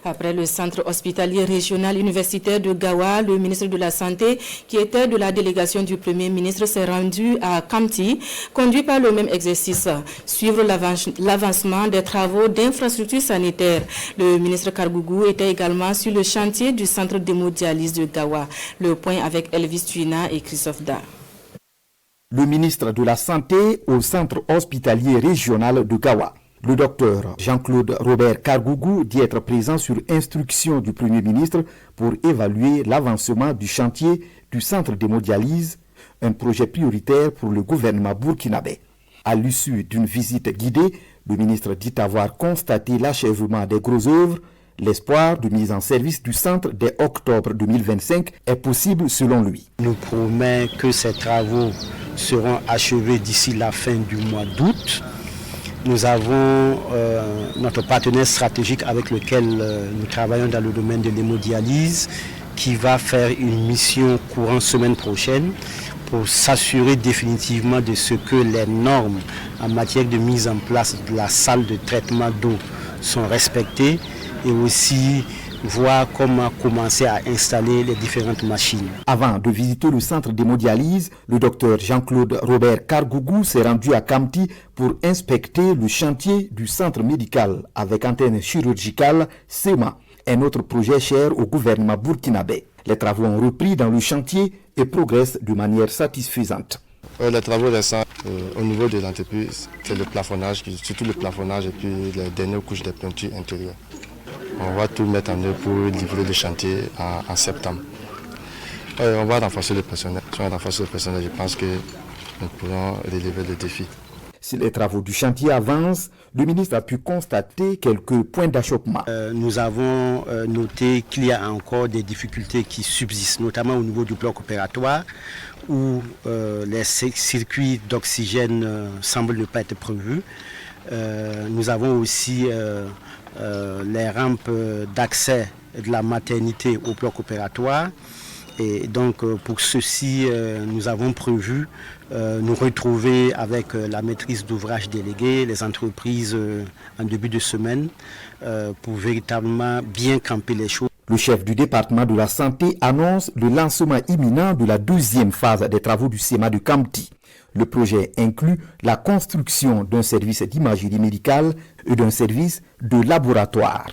Après le centre hospitalier régional universitaire de Gawa, le ministre de la Santé, qui était de la délégation du Premier ministre, s'est rendu à Kamti, conduit par le même exercice, suivre l'avancement des travaux d'infrastructures sanitaires. Le ministre Kargougou était également sur le chantier du centre d'hémodialyse de Gawa. Le point avec Elvis Tuina et Christophe Da. Le ministre de la Santé au centre hospitalier régional de Gawa. Le docteur Jean-Claude Robert Kargougou dit être présent sur instruction du Premier ministre pour évaluer l'avancement du chantier du centre d'hémodialyse, un projet prioritaire pour le gouvernement burkinabé. À l'issue d'une visite guidée, le ministre dit avoir constaté l'achèvement des grosses œuvres. L'espoir de mise en service du centre dès octobre 2025 est possible selon lui. Il nous promet que ces travaux seront achevés d'ici la fin du mois d'août. Nous avons notre partenaire stratégique avec lequel nous travaillons dans le domaine de l'hémodialyse qui va faire une mission courant semaine prochaine pour s'assurer définitivement de ce que les normes en matière de mise en place de la salle de traitement d'eau sont respectées et aussi voir comment commencer à installer les différentes machines. Avant de visiter le centre d'hémodialyse, le docteur Jean-Claude Robert Kargougou s'est rendu à Kamti pour inspecter le chantier du centre médical avec antenne chirurgicale SEMA, un autre projet cher au gouvernement burkinabé. Les travaux ont repris dans le chantier et progressent de manière satisfaisante. Les travaux récents au niveau de l'entreprise, c'est le plafonnage, surtout le plafonnage et puis les dernières couches de peinture intérieure. On va tout mettre en œuvre pour livrer le chantier en septembre. On va renforcer le personnel. Si on renforce le personnel, je pense que nous pourrons relever le défi. Si les travaux du chantier avancent, le ministre a pu constater quelques points d'achoppement. Nous avons noté qu'il y a encore des difficultés qui subsistent, notamment au niveau du bloc opératoire, où les circuits d'oxygène semblent ne pas être prévus. Nous avons aussi les rampes d'accès de la maternité au bloc opératoire. Et donc pour ceci, nous avons prévu nous retrouver avec la maîtrise d'ouvrage déléguée, les entreprises en début de semaine pour véritablement bien camper les choses. Le chef du département de la santé annonce le lancement imminent de la deuxième phase des travaux du SEMA de Kamti. Le projet inclut la construction d'un service d'imagerie médicale et d'un service de laboratoire.